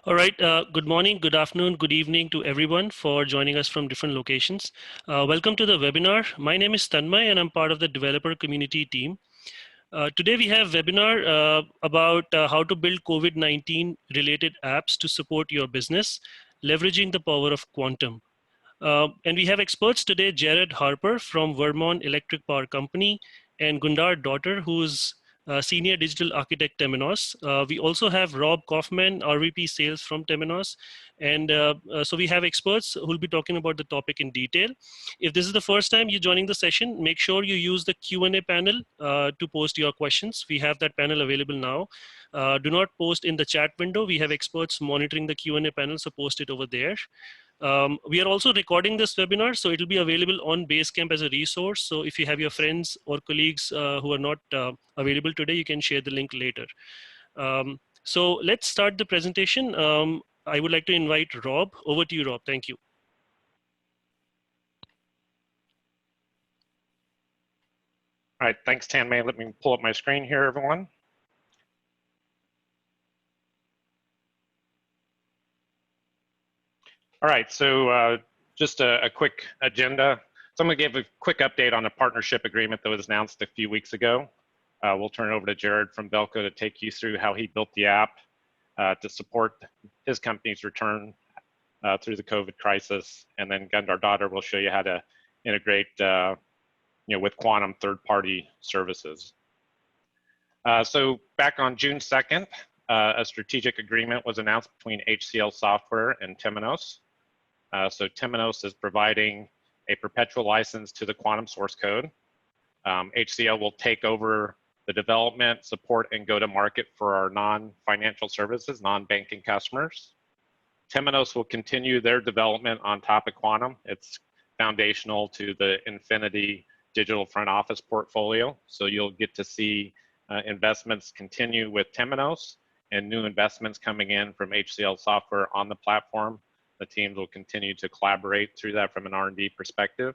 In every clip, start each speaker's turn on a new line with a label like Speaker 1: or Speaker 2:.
Speaker 1: All right. Good morning, good afternoon, good evening to everyone for joining us from different locations. Welcome to the webinar. My name is Tanmay and I'm part of the developer community team. Today we have webinar about how to build COVID-19 related apps to support your business, leveraging the power of quantum. And we have experts today, Jarrod Harper from Vermont Electric Power Company and Gunndarr Dotter, who's Senior Digital Architect Temenos. We also have Rob Kaufman, RVP Sales from Temenos. And so we have experts who will be talking about the topic in detail. If this is the first time you're joining the session, make sure you use the Q&A panel to post your questions. We have that panel available now. Do not post in the chat window. We have experts monitoring the Q&A panel, so post it over there. We are also recording this webinar, so it will be available on Basecamp as a resource. So if you have your friends or colleagues who are not available today, you can share the link later. So let's start the presentation. I would like to invite Rob. Over to you, Rob. Thank you.
Speaker 2: All right, thanks, Tanmay. Let me pull up my screen here, everyone. All right, so just a quick agenda. So I'm going to give a quick update on a partnership agreement that was announced a few weeks ago. We'll turn it over to Jarrod from VELCO to take you through how he built the app to support his company's return through the COVID crisis. And then Gunndarr Dotter will show you how to integrate with Quantum third-party services. So back on June 2nd, a strategic agreement was announced between HCL Software and Temenos. So Temenos is providing a perpetual license to the Quantum source code. HCL will take over the development, support, and go-to-market for our non-financial services, non-banking customers. Temenos will continue their development on top of Quantum. It's foundational to the Infinity digital front office portfolio. So you'll get to see investments continue with Temenos and new investments coming in from HCL Software on the platform. The teams will continue to collaborate through that from an R&D perspective.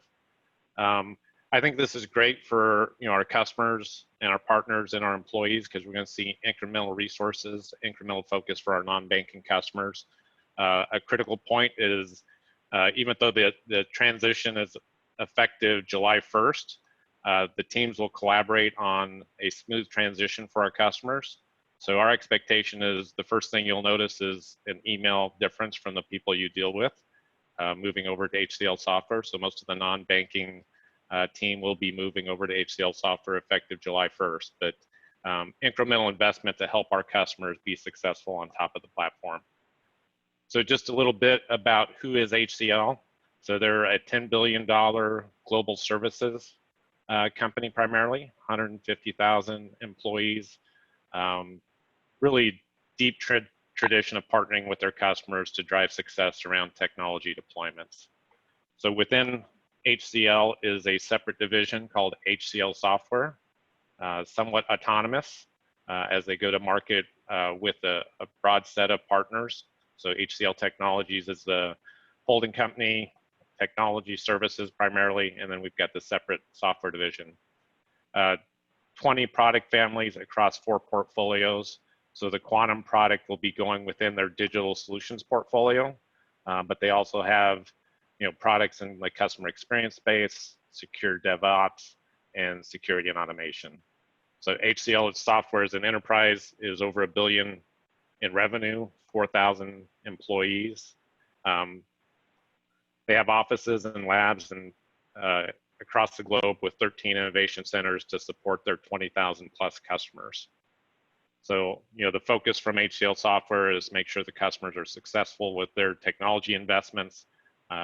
Speaker 2: I think this is great for our customers and our partners and our employees because we're going to see incremental resources, incremental focus for our non-banking customers. A critical point is even though the transition is effective July 1st, the teams will collaborate on a smooth transition for our customers. So our expectation is the first thing you'll notice is an email difference from the people you deal with moving over to HCL Software. So most of the non-banking team will be moving over to HCL Software effective July 1st, but incremental investment to help our customers be successful on top of the platform. So just a little bit about who is HCL. So they're a $10 billion global services company primarily, 150,000 employees. Really deep tradition of partnering with their customers to drive success around technology deployments. So within HCL is a separate division called HCL Software, somewhat autonomous as they go to market with a broad set of partners. So HCL Technologies is the holding company, technology services primarily, and then we've got the separate software division. 20 product families across 4 portfolios. So the Quantum product will be going within their digital solutions portfolio, but they also have products in like customer experience space, secure DevOps, and security and automation. So HCL Software as an enterprise is over $1 billion in revenue, 4,000 employees. They have offices and labs and across the globe with 13 innovation centers to support their 20,000 plus customers. So, the focus from HCL Software is make sure the customers are successful with their technology investments.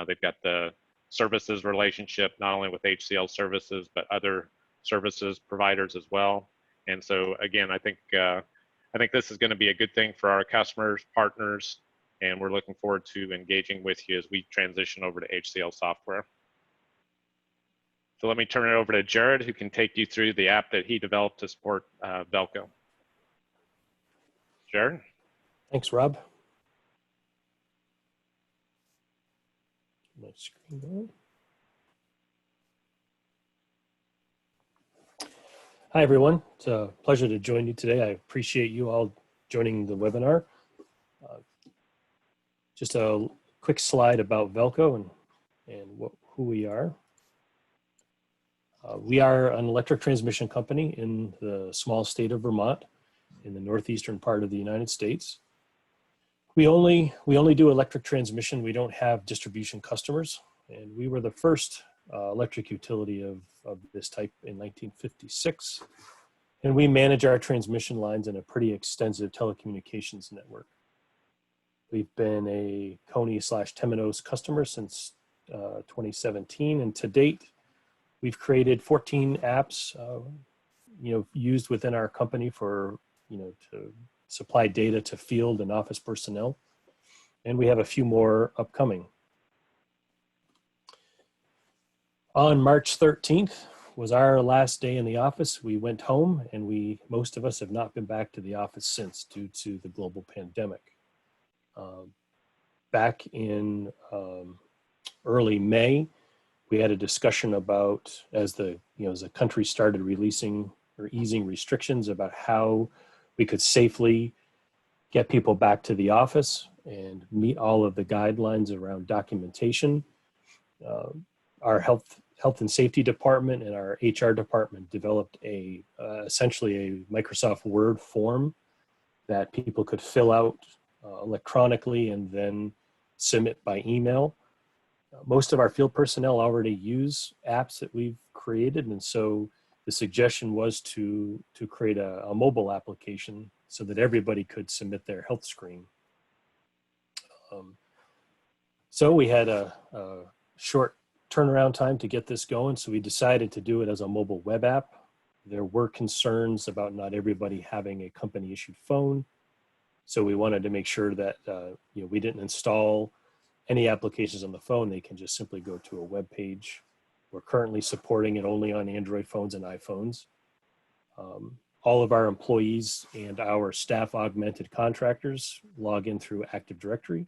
Speaker 2: They've got the services relationship, not only with HCL services, but other services providers as well. And so again, I think this is going to be a good thing for our customers, partners, and we're looking forward to engaging with you as we transition over to HCL Software. So let me turn it over to Jarrod, who can take you through the app that he developed to support VELCO. Jarrod?
Speaker 3: Thanks, Rob. My screen going. Hi, everyone. It's a pleasure to join you today. I appreciate you all joining the webinar. just a quick slide about VELCO and who we are. We are an electric transmission company in the small state of Vermont in the northeastern part of the United States. We only do electric transmission. We don't have distribution customers. And we were the first electric utility of this type in 1956. And we manage our transmission lines in a pretty extensive telecommunications network. We've been a Coney/Temenos customer since 2017, and to date, we've created 14 apps, used within our company for, to supply data to field and office personnel, and we have a few more upcoming. On March 13th was our last day in the office. We went home, and most of us have not been back to the office since due to the global pandemic. Back in early May, we had a discussion about, as the country started releasing or easing restrictions, about how we could safely get people back to the office and meet all of the guidelines around documentation. Our health and safety department and our HR department developed essentially a Microsoft Word form that people could fill out electronically and then submit by email. Most of our field personnel already use apps that we've created, and so the suggestion was to create a mobile application so that everybody could submit their health screen. So we had a short turnaround time to get this going, so we decided to do it as a mobile web app. There were concerns about not everybody having a company-issued phone, so we wanted to make sure that we didn't install any applications on the phone. They can just simply go to a web page. We're currently supporting it only on Android phones and iPhones. All of our employees and our staff augmented contractors log in through Active Directory.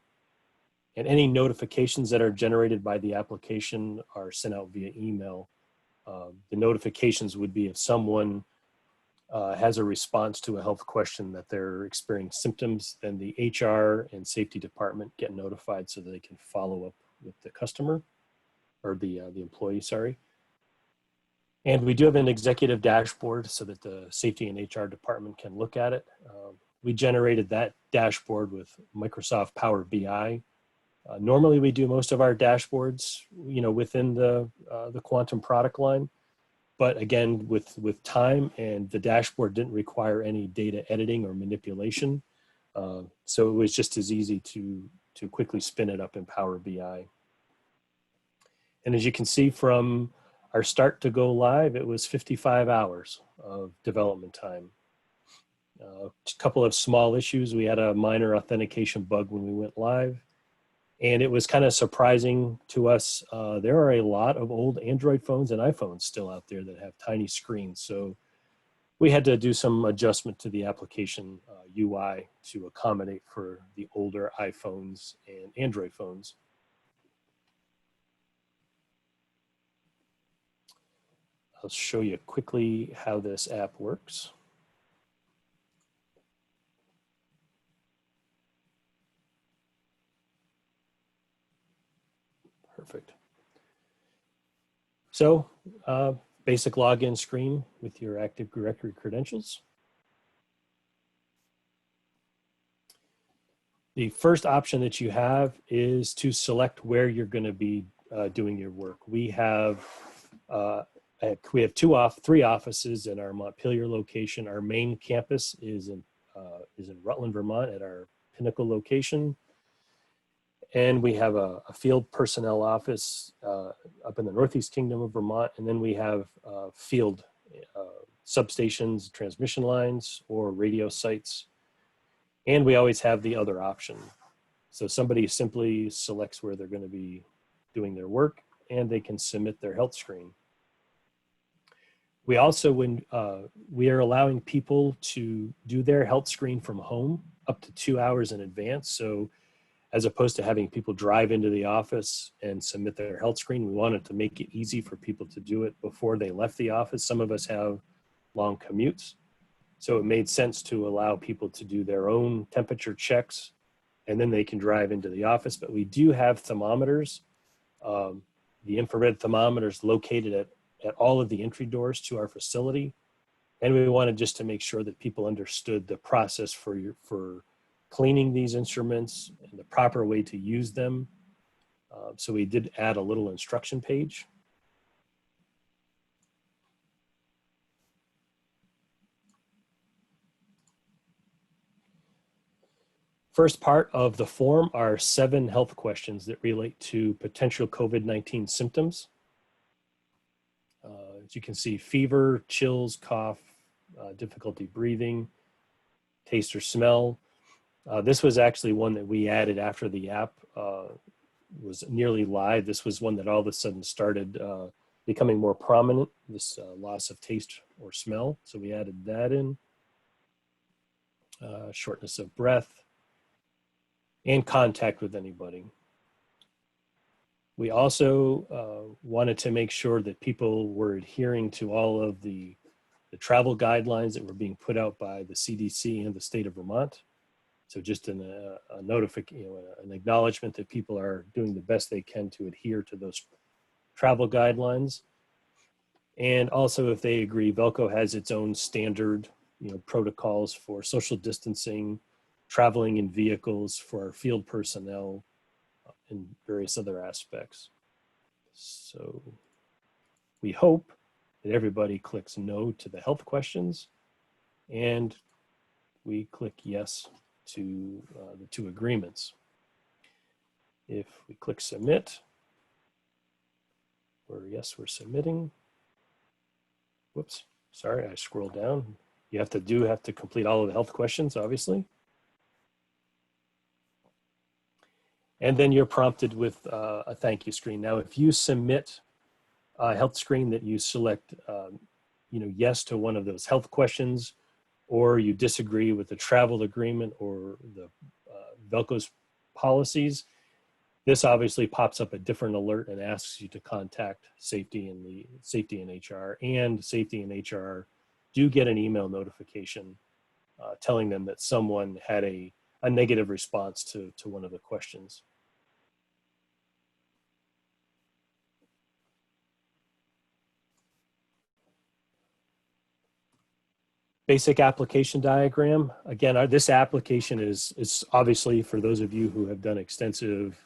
Speaker 3: And any notifications that are generated by the application are sent out via email. The notifications would be if someone has a response to a health question that they're experiencing symptoms, then the HR and safety department get notified so that they can follow up with the customer or the employee, sorry. And we do have an executive dashboard so that the safety and HR department can look at it. We generated that dashboard with Microsoft Power BI. Normally we do most of our dashboards, within the Quantum product line. But again, with time, and the dashboard didn't require any data editing or manipulation. So it was just as easy to quickly spin it up in Power BI. And as you can see from our start to go live, it was 55 hours of development time. A couple of small issues. We had a minor authentication bug when we went live. And it was kind of surprising to us. There are a lot of old Android phones and iPhones still out there that have tiny screens. So we had to do some adjustment to the application UI to accommodate for the older iPhones and Android phones. I'll show you quickly how this app works. Perfect. So basic login screen with your Active Directory credentials. The first option that you have is to select where you're going to be doing your work. We have three offices in our Montpelier location. Our main campus is in Rutland, Vermont, at our Pinnacle location. And we have a field personnel office up in the Northeast Kingdom of Vermont. And then we have field substations, transmission lines, or radio sites. And we always have the other option. So somebody simply selects where they're going to be doing their work, and they can submit their health screen. We also, we are allowing people to do their health screen from home up to 2 hours in advance. So as opposed to having people drive into the office and submit their health screen, we wanted to make it easy for people to do it before they left the office. Some of us have long commutes, so it made sense to allow people to do their own temperature checks and then they can drive into the office. But we do have thermometers, the infrared thermometers located at all of the entry doors to our facility. And we wanted just to make sure that people understood the process for cleaning these instruments and the proper way to use them. So we did add a little instruction page. First part of the form are 7 health questions that relate to potential COVID-19 symptoms. As you can see, fever, chills, cough, difficulty breathing, taste or smell. This was actually one that we added after the app was nearly live. This was one that all of a sudden started becoming more prominent, this loss of taste or smell. So we added that in. Shortness of breath, and contact with anybody. We also wanted to make sure that people were adhering to all of the travel guidelines that were being put out by the CDC and the state of Vermont. So just an acknowledgement that people are doing the best they can to adhere to those travel guidelines. And also, if they agree, VELCO has its own standard, protocols for social distancing, traveling in vehicles for our field personnel, and various other aspects. So we hope that everybody clicks no to the health questions, and we click yes to the 2 agreements. If we click submit, or yes, we're submitting. Whoops, sorry, I scrolled down. You have to complete all of the health questions, obviously. And then you're prompted with a thank you screen. Now, if you submit a health screen that you select, yes to one of those health questions, or you disagree with the travel agreement or the VELCO's policies, this obviously pops up a different alert and asks you to contact safety and HR. And safety and HR do get an email notification telling them that someone had a negative response to one of the questions. Basic application diagram. Again, this application is obviously, for those of you who have done extensive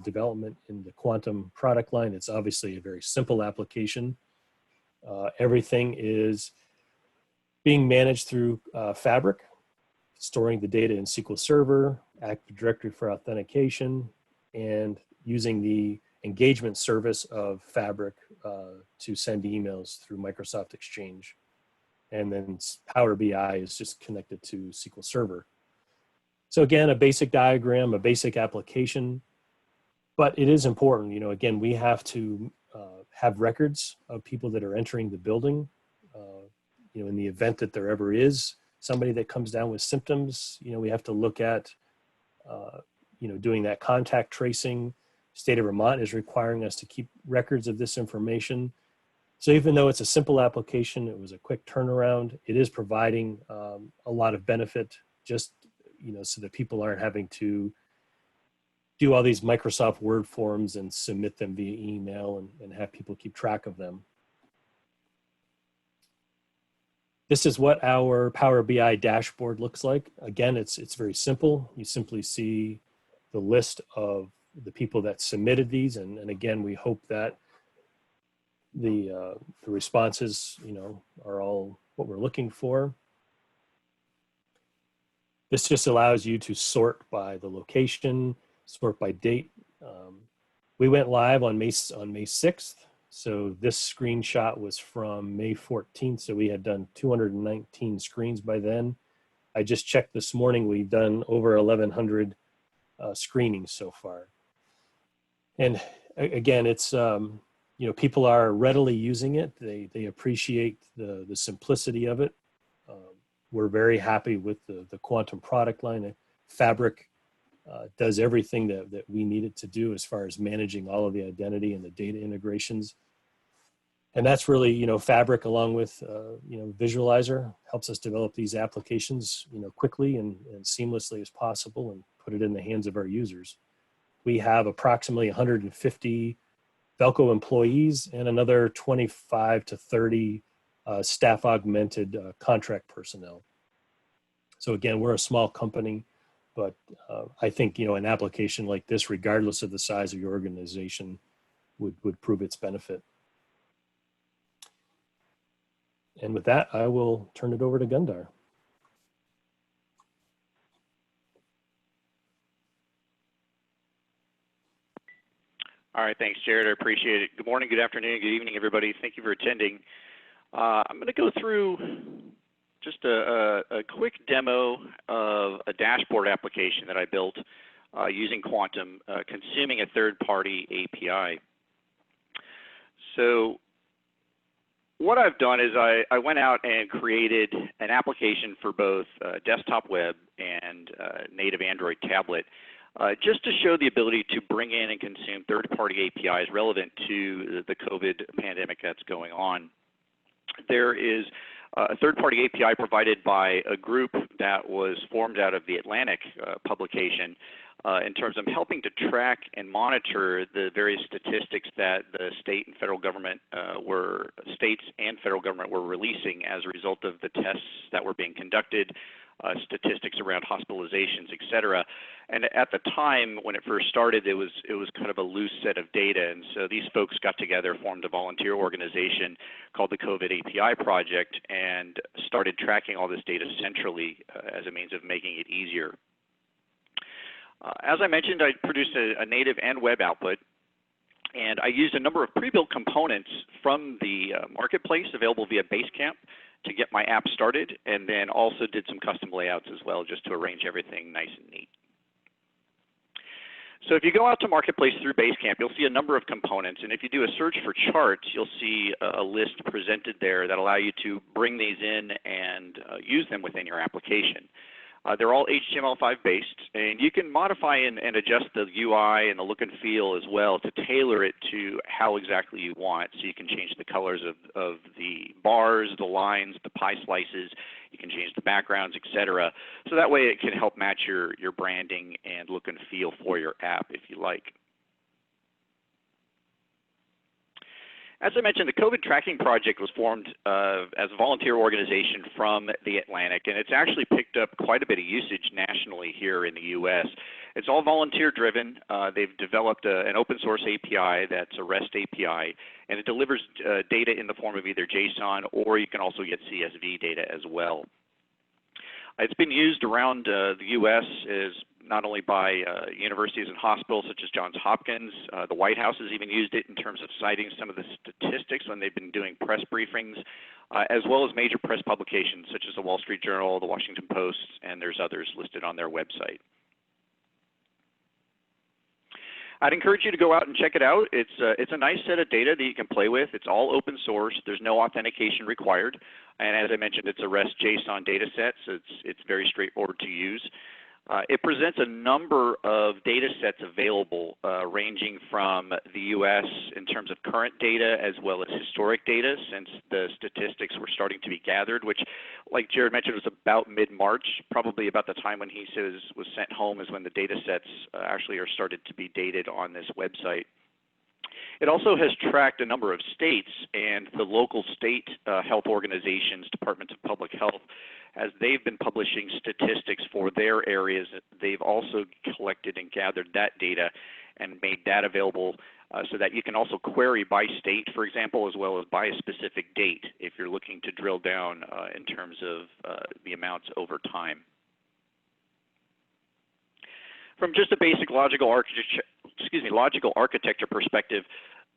Speaker 3: development in the Quantum product line, it's obviously a very simple application. Everything is being managed through Fabric, storing the data in SQL Server, Active Directory for authentication, and using the engagement service of Fabric to send emails through Microsoft Exchange. And then Power BI is just connected to SQL Server. So again, a basic diagram, a basic application, but it is important. Again, we have to have records of people that are entering the building. In the event that there ever is somebody that comes down with symptoms, we have to look at, doing that contact tracing. State of Vermont is requiring us to keep records of this information. So even though it's a simple application, it was a quick turnaround, it is providing a lot of benefit, just, so that people aren't having to do all these Microsoft Word forms and submit them via email and have people keep track of them. This is what our Power BI dashboard looks like. Again, it's very simple. You simply see the list of the people that submitted these. And again, we hope that the responses, are all what we're looking for. This just allows you to sort by the location, sort by date. We went live on May 6th. So this screenshot was from May 14th. So we had done 219 screens by then. I just checked this morning. We've done over 1,100 screenings so far. And again, it's, people are readily using it. They appreciate the simplicity of it. We're very happy with the Quantum product line. Fabric does everything that we need it to do as far as managing all of the identity and the data integrations. And that's really, Fabric along with, Visualizer helps us develop these applications, quickly and seamlessly as possible and put it in the hands of our users. We have approximately 150 VELCO employees and another 25 to 30 staff augmented contract personnel. So again, we're a small company, but I think, an application like this, regardless of the size of your organization, would prove its benefit. And with that, I will turn it over to Gunndarr.
Speaker 4: All right, thanks, Jarrod. I appreciate it. Good morning, good afternoon, good evening, everybody. Thank you for attending. I'm going to go through just a quick demo of a dashboard application that I built using Quantum, consuming a third-party API. So what I've done is I went out and created an application for both desktop web and native Android tablet, just to show the ability to bring in and consume third-party APIs relevant to the COVID pandemic that's going on. There is a third-party API provided by a group that was formed out of the Atlantic publication in terms of helping to track and monitor the various statistics that the state and federal government states and federal government were releasing as a result of the tests that were being conducted, statistics around hospitalizations, et cetera. And at the time when it first started, it was kind of a loose set of data. And so these folks got together, formed a volunteer organization called the COVID API Project, and started tracking all this data centrally as a means of making it easier. As I mentioned, I produced a native and web output, and I used a number of pre-built components from the marketplace available via Basecamp to get my app started, and then also did some custom layouts as well, just to arrange everything nice and neat. So if you go out to Marketplace through Basecamp, you'll see a number of components, and if you do a search for charts, you'll see a list presented there that allow you to bring these in and use them within your application. They're all HTML5 based, and you can modify and adjust the UI and the look and feel as well to tailor it to how exactly you want. So you can change the colors of the bars, the lines, the pie slices. You can change the backgrounds, etc. So that way it can help match your branding and look and feel for your app if you like. As I mentioned, the COVID tracking project was formed as a volunteer organization from the Atlantic, and it's actually picked up quite a bit of usage nationally here in the U.S. It's all volunteer driven. They've developed an open source API that's a REST API, and it delivers data in the form of either JSON, or you can also get CSV data as well. It's been used around the U.S. as not only by universities and hospitals such as Johns Hopkins. The White House has even used it in terms of citing some of the statistics when they've been doing press briefings, as well as major press publications such as the Wall Street Journal, the Washington Post, and there's others listed on their website. I'd encourage you to go out and check it out. It's a nice set of data that you can play with. It's all open source. There's no authentication required. And as I mentioned, it's a REST JSON data set, so it's very straightforward to use. It presents a number of data sets available, ranging from the U.S. in terms of current data as well as historic data, since the statistics were starting to be gathered, which, like Jarrod mentioned, was about mid-March, probably about the time when he says was sent home is when the data sets actually are started to be dated on this website. It also has tracked a number of states and the local state health organizations, departments of public health, as they've been publishing statistics for their areas. They've also collected and gathered that data and made that available so that you can also query by state, for example, as well as by a specific date if you're looking to drill down in terms of the amounts over time. From just a basic logical architecture perspective,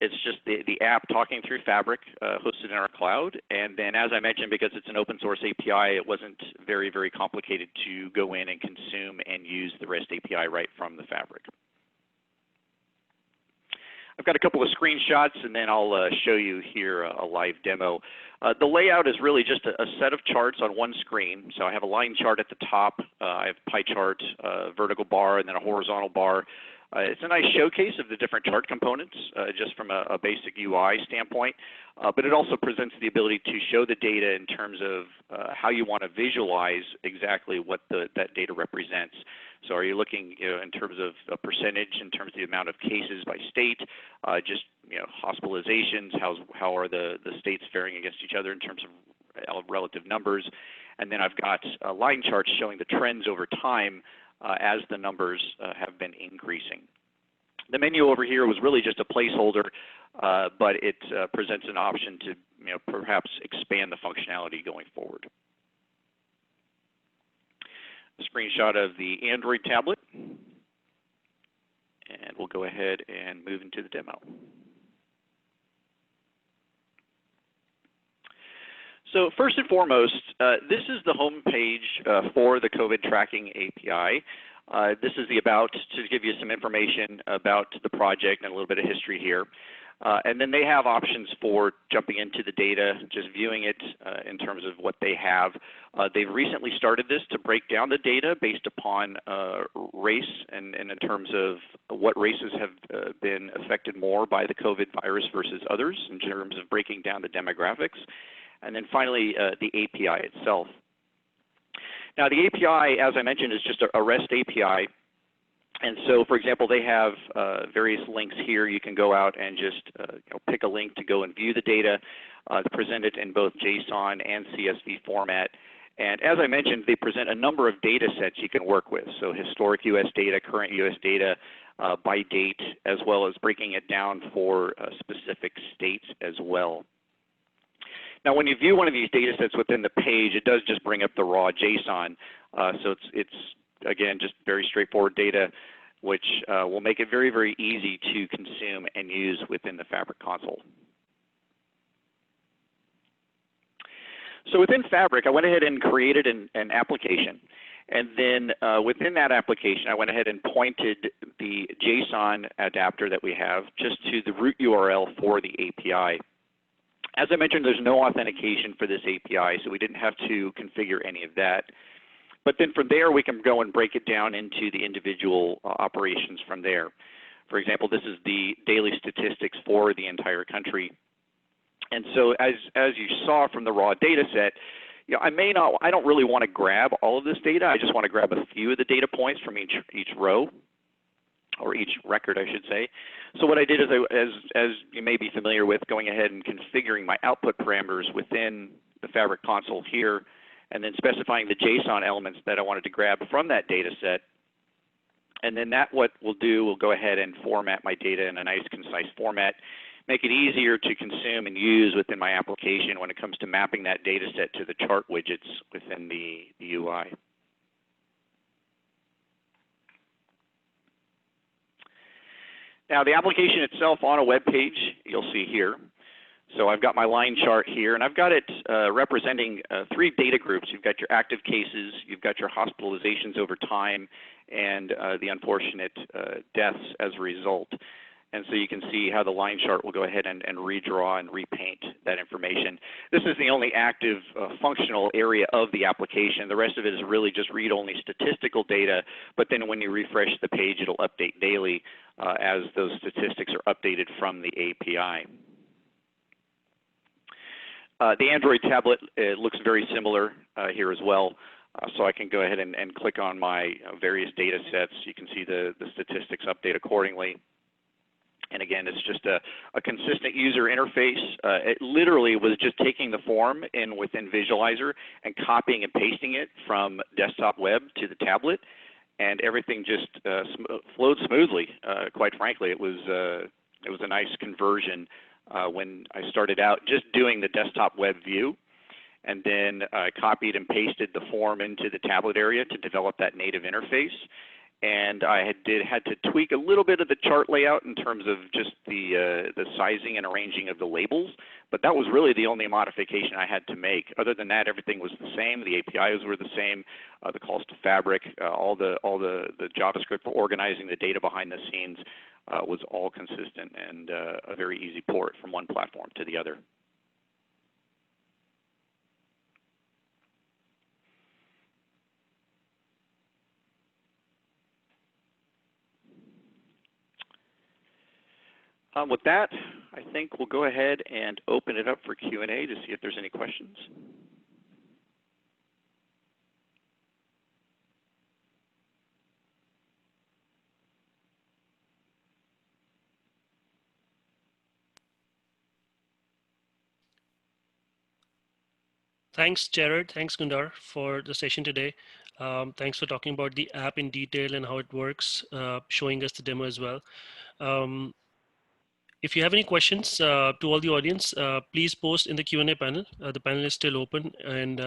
Speaker 4: it's just the app talking through Fabric hosted in our cloud. And then, as I mentioned, because it's an open source API, it wasn't very, very complicated to go in and consume and use the REST API right from the Fabric. I've got a couple of screenshots, and then I'll show you here a live demo. The layout is really just a set of charts on one screen. So I have a line chart at the top. I have pie chart, a vertical bar, and then a horizontal bar. It's a nice showcase of the different chart components just from a basic UI standpoint, but it also presents the ability to show the data in terms of how you want to visualize exactly what that data represents. So are you looking in terms of a percentage, in terms of the amount of cases by state, just hospitalizations, how are the states faring against each other in terms of relative numbers, and then I've got line charts showing the trends over time as the numbers have been increasing. The menu over here was really just a placeholder, but it presents an option to perhaps expand the functionality going forward. A screenshot of the Android tablet, and we'll go ahead and move into the demo. So first and foremost, this is the home page for the COVID tracking API. This is the about to give you some information about the project and a little bit of history here. And then they have options for jumping into the data, just viewing it in terms of what they have. They've recently started this to break down the data based upon race and in terms of what races have been affected more by the COVID virus versus others in terms of breaking down the demographics. And then finally, the API itself. Now, the API, as I mentioned, is just a REST API. And so, for example, they have various links here. You can go out and just pick a link to go and view the data. Present it in both JSON and CSV format. And as I mentioned, they present a number of data sets you can work with. So historic US data, current US data, by date, as well as breaking it down for specific states as well. Now, when you view one of these data sets within the page, it does just bring up the raw JSON. So it's again, just very straightforward data, which will make it very, very easy to consume and use within the Fabric console. So within Fabric, I went ahead and created an application. And then within that application, I went ahead and pointed the JSON adapter that we have just to the root URL for the API. As I mentioned, there's no authentication for this API, so we didn't have to configure any of that. But then from there, we can go and break it down into the individual operations from there. For example, this is the daily statistics for the entire country. And so as you saw from the raw data set, I don't really want to grab all of this data. I just want to grab a few of the data points from each row, or each record, I should say. So what I did is, as you may be familiar with, going ahead and configuring my output parameters within the Fabric console here, and then specifying the JSON elements that I wanted to grab from that data set. And then what we'll do, we'll go ahead and format my data in a nice, concise format, make it easier to consume and use within my application when it comes to mapping that data set to the chart widgets within the UI. Now, the application itself on a web page, you'll see here. So I've got my line chart here, and I've got it representing 3 data groups. You've got your active cases, you've got your hospitalizations over time, and the unfortunate deaths as a result. And so you can see how the line chart will go ahead and redraw and repaint that information. This is the only active functional area of the application. The rest of it is really just read-only statistical data, but then when you refresh the page, it'll update daily as those statistics are updated from the API. The Android tablet looks very similar here as well. So I can go ahead and click on my various data sets. You can see the statistics update accordingly. And again, it's just a consistent user interface. It literally was just taking the form within Visualizer and copying and pasting it from desktop web to the tablet, and everything just flowed smoothly. Quite frankly, it was a nice conversion when I started out just doing the desktop web view, and then I copied and pasted the form into the tablet area to develop that native interface. And I had to tweak a little bit of the chart layout in terms of just the sizing and arranging of the labels, but that was really the only modification I had to make. Other than that, everything was the same. The APIs were the same. The calls to Fabric, all the JavaScript for organizing the data behind the scenes was all consistent and a very easy port from one platform to the other. With that, I think we'll go ahead and open it up for Q&A to see if there's any questions.
Speaker 1: Thanks, Jarrod. Thanks, Gunndarr, for the session today. Thanks for talking about the app in detail and how it works, showing us the demo as well. If you have any questions to all the audience, please post in the Q&A panel. The panel is still open, and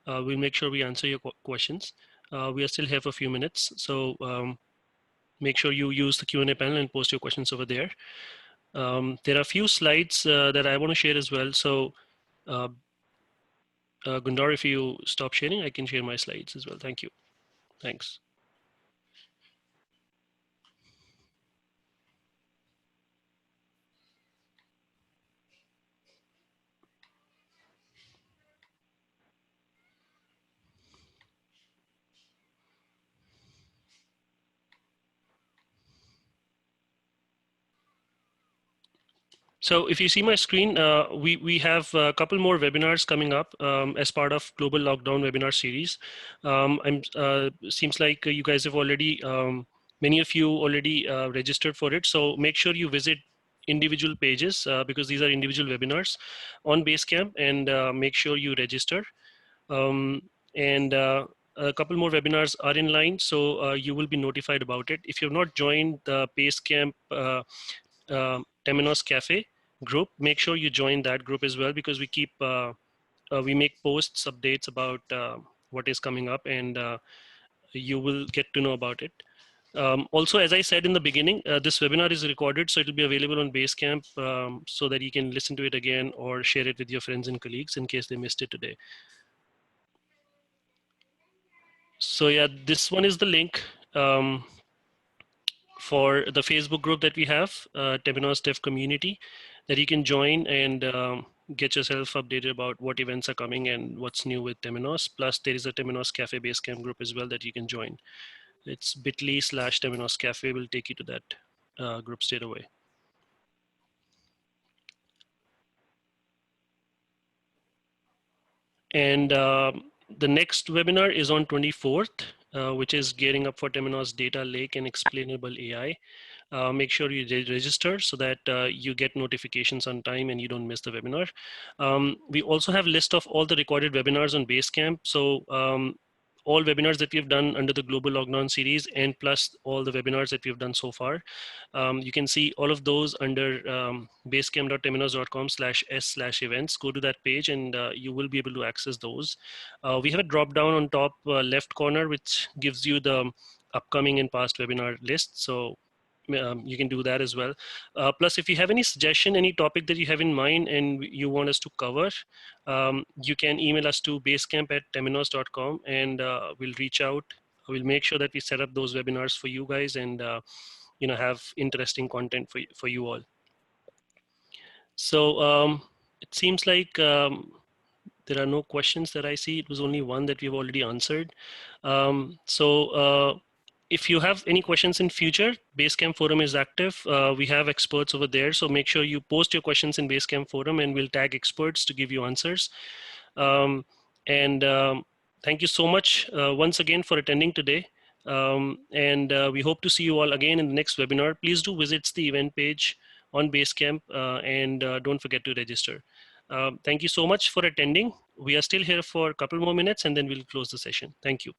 Speaker 1: we'll make sure we answer your questions. We are still here for a few minutes, so make sure you use the Q&A panel and post your questions over there. There are a few slides that I want to share as well. So Gunndarr, if you stop sharing, I can share my slides as well. Thank you. Thanks. So if you see my screen, we have a couple more webinars coming up as part of Global Lockdown webinar series. Seems like you guys have already, many of you already registered for it. So make sure you visit individual pages because these are individual webinars on Basecamp, and make sure you register. A couple more webinars are in line, so you will be notified about it. If you've not joined the Basecamp Temenos Cafe group, make sure you join that group as well, because we keep we make posts, updates about what is coming up, and you will get to know about it. Also, as I said in the beginning, this webinar is recorded, so it will be available on Basecamp so that you can listen to it again or share it with your friends and colleagues in case they missed it today. So yeah, this one is the link for the Facebook group that we have, Temenos Dev Community, that you can join and get yourself updated about what events are coming and what's new with Temenos. Plus, there is a Temenos Cafe Basecamp group as well that you can join. It's bit.ly/Temenos Cafe will take you to that group straight away. And the next webinar is on 24th, which is gearing up for Temenos Data Lake and Explainable AI. Make sure you register so that you get notifications on time and you don't miss the webinar. We also have a list of all the recorded webinars on Basecamp. So all webinars that we've done under the Global Lockdown series, and plus all the webinars that we've done so far. You can see all of those under basecamp.temenos.com/s/events. Go to that page and you will be able to access those. We have a drop down on top left corner, which gives you the upcoming and past webinar list. So you can do that as well. Plus, if you have any suggestion, any topic that you have in mind and you want us to cover, you can email us to basecamp@temenos.com, and we'll reach out. We'll make sure that we set up those webinars for you guys, and have interesting content for you all. So it seems like there are no questions that I see. It was only one that we've already answered. If you have any questions in future, Basecamp forum is active. We have experts over there, so make sure you post your questions in Basecamp forum, and we'll tag experts to give you answers. Thank you so much once again for attending today. We hope to see you all again in the next webinar. Please do visit the event page on Basecamp, and don't forget to register. Thank you so much for attending. We are still here for a couple more minutes, and then we'll close the session. Thank you.